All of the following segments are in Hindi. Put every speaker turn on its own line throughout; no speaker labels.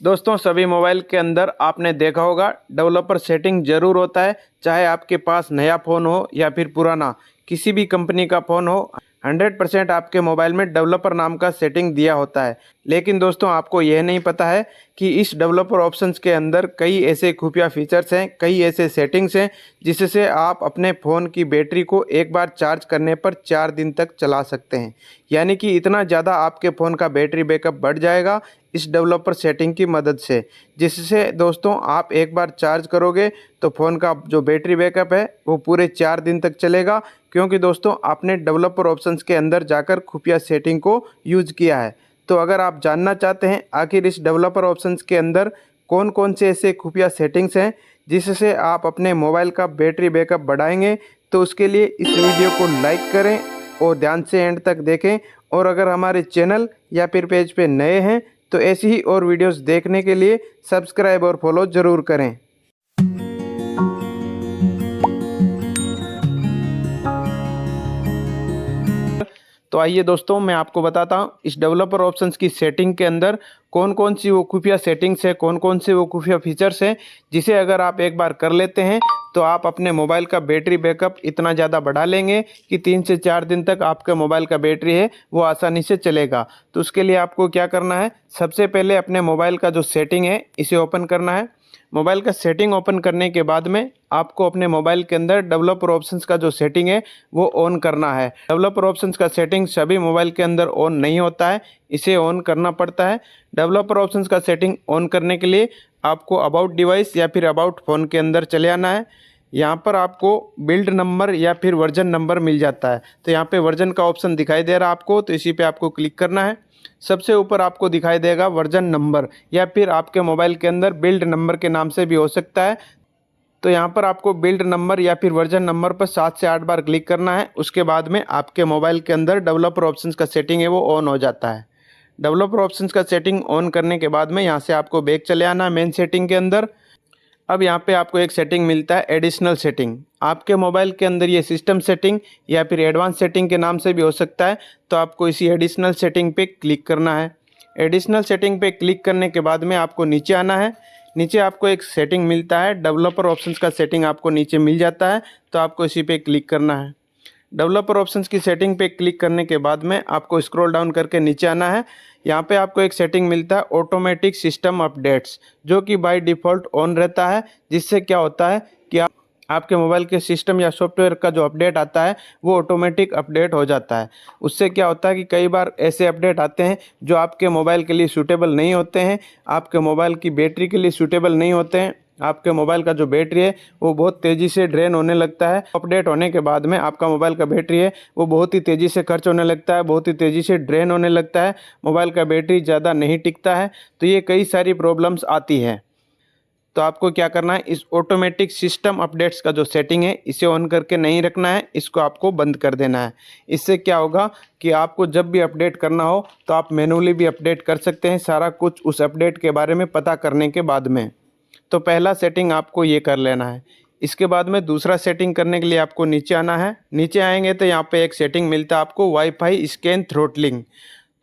दोस्तों सभी मोबाइल के अंदर आपने देखा होगा डेवलपर सेटिंग ज़रूर होता है। चाहे आपके पास नया फ़ोन हो या फिर पुराना, किसी भी कंपनी का फ़ोन हो, 100% आपके मोबाइल में डेवलपर नाम का सेटिंग दिया होता है। लेकिन दोस्तों आपको यह नहीं पता है कि इस डेवलपर ऑप्शंस के अंदर कई ऐसे खुफिया फीचर्स हैं, कई ऐसे सेटिंग्स हैं जिससे आप अपने फ़ोन की बैटरी को एक बार चार्ज करने पर 4 दिन तक चला सकते हैं। यानी कि इतना ज़्यादा आपके फ़ोन का बैटरी बैकअप बढ़ जाएगा इस डेवलपर सेटिंग की मदद से, जिससे दोस्तों आप एक बार चार्ज करोगे तो फ़ोन का जो बैटरी बैकअप है वो पूरे 4 दिन तक चलेगा, क्योंकि दोस्तों आपने डेवलपर ऑप्शंस के अंदर जाकर खुफिया सेटिंग को यूज़ किया है। तो अगर आप जानना चाहते हैं आखिर इस डेवलपर ऑप्शंस के अंदर कौन कौन से ऐसे खुफिया सेटिंग्स हैं जिससे आप अपने मोबाइल का बैटरी बैकअप बढ़ाएंगे, तो उसके लिए इस वीडियो को लाइक करें और ध्यान से एंड तक देखें। और अगर हमारे चैनल या फिर पेज पे नए हैं तो ऐसी ही और वीडियोस देखने के लिए सब्सक्राइब और फॉलो ज़रूर करें। तो आइए दोस्तों मैं आपको बताता हूँ इस डेवलपर ऑप्शंस की सेटिंग के अंदर कौन कौन सी वो खुफिया सेटिंग्स है, कौन कौन से वो खुफिया फीचर्स हैं जिसे अगर आप एक बार कर लेते हैं तो आप अपने मोबाइल का बैटरी बैकअप इतना ज़्यादा बढ़ा लेंगे कि 3 से 4 दिन तक आपका मोबाइल का बैटरी है वो आसानी से चलेगा। तो उसके लिए आपको क्या करना है, सबसे पहले अपने मोबाइल का जो सेटिंग है इसे ओपन करना है। मोबाइल का सेटिंग ओपन करने के बाद में आपको अपने मोबाइल के अंदर डेवलपर ऑप्शंस का जो सेटिंग है वो ऑन करना है। डेवलपर ऑप्शंस का सेटिंग सभी मोबाइल के अंदर ऑन नहीं होता है, इसे ऑन करना पड़ता है। डेवलपर ऑप्शंस का सेटिंग ऑन करने के लिए आपको अबाउट डिवाइस या फिर अबाउट फ़ोन के अंदर चले आना है। यहाँ पर आपको बिल्ड नंबर या फिर वर्जन नंबर मिल जाता है। तो यहाँ पे वर्जन का ऑप्शन दिखाई दे रहा है आपको, तो इसी पे आपको क्लिक करना है। सबसे ऊपर आपको दिखाई देगा वर्जन नंबर, या फिर आपके मोबाइल के अंदर बिल्ड नंबर के नाम से भी हो सकता है। तो यहाँ पर आपको बिल्ड नंबर या फिर वर्जन नंबर पर 7 से 8 बार क्लिक करना है। उसके बाद में आपके मोबाइल के अंदर डेवलपर ऑप्शंस का सेटिंग है वो ऑन हो जाता है। डेवलपर ऑप्शंस का सेटिंग ऑन करने के बाद में यहाँ से आपको बैक चले आना है मेन सेटिंग के अंदर। अब यहाँ पे आपको एक सेटिंग मिलता है एडिशनल सेटिंग। आपके मोबाइल के अंदर ये सिस्टम सेटिंग या फिर एडवांस सेटिंग के नाम से भी हो सकता है, तो आपको इसी एडिशनल सेटिंग पे क्लिक करना है। एडिशनल सेटिंग पे क्लिक करने के बाद में आपको नीचे आना है। नीचे आपको एक सेटिंग मिलता है डेवलपर ऑप्शंस का सेटिंग आपको नीचे मिल जाता है, तो आपको इसी पे क्लिक करना है। डेवलपर ऑप्शंस की सेटिंग पे क्लिक करने के बाद में आपको स्क्रॉल डाउन करके नीचे आना है। यहाँ पे आपको एक सेटिंग मिलता है ऑटोमेटिक सिस्टम अपडेट्स, जो कि बाय डिफ़ॉल्ट ऑन रहता है। जिससे क्या होता है कि आपके मोबाइल के सिस्टम या सॉफ्टवेयर का जो अपडेट आता है वो ऑटोमेटिक अपडेट हो जाता है। उससे क्या होता है कि कई बार ऐसे अपडेट आते हैं जो आपके मोबाइल के लिए सूटेबल नहीं होते हैं, आपके मोबाइल की बैटरी के लिए सूटेबल नहीं होते हैं। आपके मोबाइल का जो बैटरी है वो बहुत तेज़ी से ड्रेन होने लगता है। अपडेट होने के बाद में आपका मोबाइल का बैटरी है वो बहुत ही तेज़ी से खर्च होने लगता है, बहुत ही तेज़ी से ड्रेन होने लगता है, मोबाइल का बैटरी ज़्यादा नहीं टिकता है। तो ये कई सारी प्रॉब्लम्स आती है। तो आपको क्या करना है, इस ऑटोमेटिक सिस्टम अपडेट्स का जो सेटिंग है इसे ऑन करके नहीं रखना है, इसको आपको बंद कर देना है। इससे क्या होगा कि आपको जब भी अपडेट करना हो तो आप मैनुअली भी अपडेट कर सकते हैं, सारा कुछ उस अपडेट के बारे में पता करने के बाद में। तो पहला सेटिंग आपको ये कर लेना है। इसके बाद में दूसरा सेटिंग करने के लिए आपको नीचे आना है। नीचे आएंगे तो यहाँ पे एक सेटिंग मिलता है आपको वाईफाई स्कैन थ्रोटलिंग।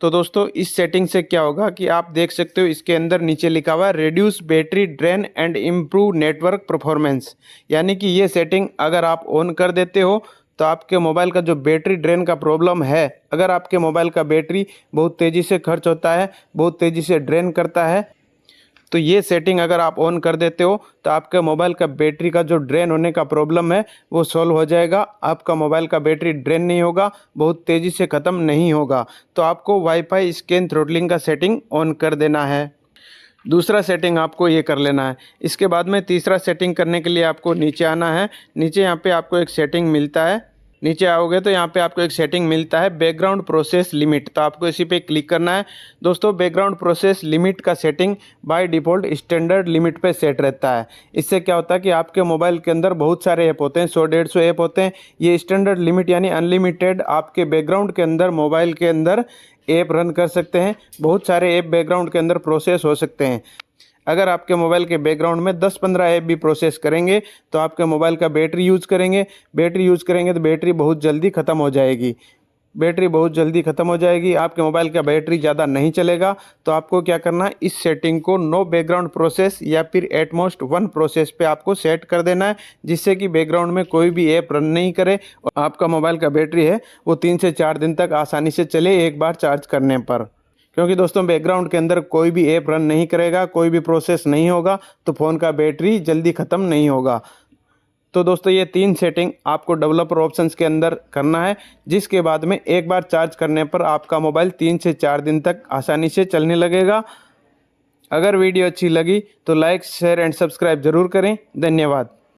तो दोस्तों इस सेटिंग से क्या होगा कि आप देख सकते हो इसके अंदर नीचे लिखा हुआ है reduce battery drain and improve network performance. यानी कि ये सेटिंग अगर आप ऑन कर देते हो तो आपके मोबाइल का जो बैटरी ड्रेन का प्रॉब्लम है, अगर आपके मोबाइल का बैटरी बहुत तेज़ी से खर्च होता है, बहुत तेज़ी से ड्रेन करता है, तो ये सेटिंग अगर आप ऑन कर देते हो तो आपके मोबाइल का बैटरी का जो ड्रेन होने का प्रॉब्लम है वो सॉल्व हो जाएगा। आपका मोबाइल का बैटरी ड्रेन नहीं होगा, बहुत तेज़ी से ख़त्म नहीं होगा। तो आपको वाईफाई स्कैन थ्रोटलिंग का सेटिंग ऑन कर देना है। दूसरा सेटिंग आपको ये कर लेना है। इसके बाद में तीसरा सेटिंग करने के लिए आपको नीचे आना है। नीचे यहाँ पे आपको एक सेटिंग मिलता है, नीचे आओगे तो यहाँ पे आपको एक सेटिंग मिलता है बैकग्राउंड प्रोसेस लिमिट, तो आपको इसी पे क्लिक करना है। दोस्तों बैकग्राउंड प्रोसेस लिमिट का setting by default standard limit पे सेट रहता है। इससे क्या होता है कि आपके मोबाइल के अंदर बहुत सारे ऐप होते हैं, 100-150 ऐप होते हैं। ये स्टैंडर्ड लिमिट यानी अनलिमिटेड आपके बैकग्राउंड के अंदर मोबाइल के अंदर ऐप रन कर सकते हैं। बहुत सारे ऐप बैकग्राउंड के अंदर प्रोसेस हो सकते हैं। अगर आपके मोबाइल के बैकग्राउंड में 10-15 ऐप भी प्रोसेस करेंगे तो आपके मोबाइल का बैटरी यूज़ करेंगे तो बैटरी बहुत जल्दी ख़त्म हो जाएगी। बैटरी बहुत जल्दी ख़त्म हो जाएगी, आपके मोबाइल का बैटरी ज़्यादा नहीं चलेगा। तो आपको क्या करना है, इस सेटिंग को नो बैकग्राउंड प्रोसेस या फिर एटमोस्ट 1 प्रोसेस पे आपको सेट कर देना है, जिससे कि बैकग्राउंड में कोई भी ऐप रन नहीं करे और आपका मोबाइल का बैटरी है वो 3 से 4 दिन तक आसानी से चले एक बार चार्ज करने पर। क्योंकि दोस्तों बैकग्राउंड के अंदर कोई भी ऐप रन नहीं करेगा, कोई भी प्रोसेस नहीं होगा, तो फ़ोन का बैटरी जल्दी ख़त्म नहीं होगा। तो दोस्तों ये 3 सेटिंग आपको डेवलपर ऑप्शंस के अंदर करना है, जिसके बाद में एक बार चार्ज करने पर आपका मोबाइल 3 से 4 दिन तक आसानी से चलने लगेगा। अगर वीडियो अच्छी लगी तो लाइक, शेयर एंड सब्सक्राइब ज़रूर करें। धन्यवाद।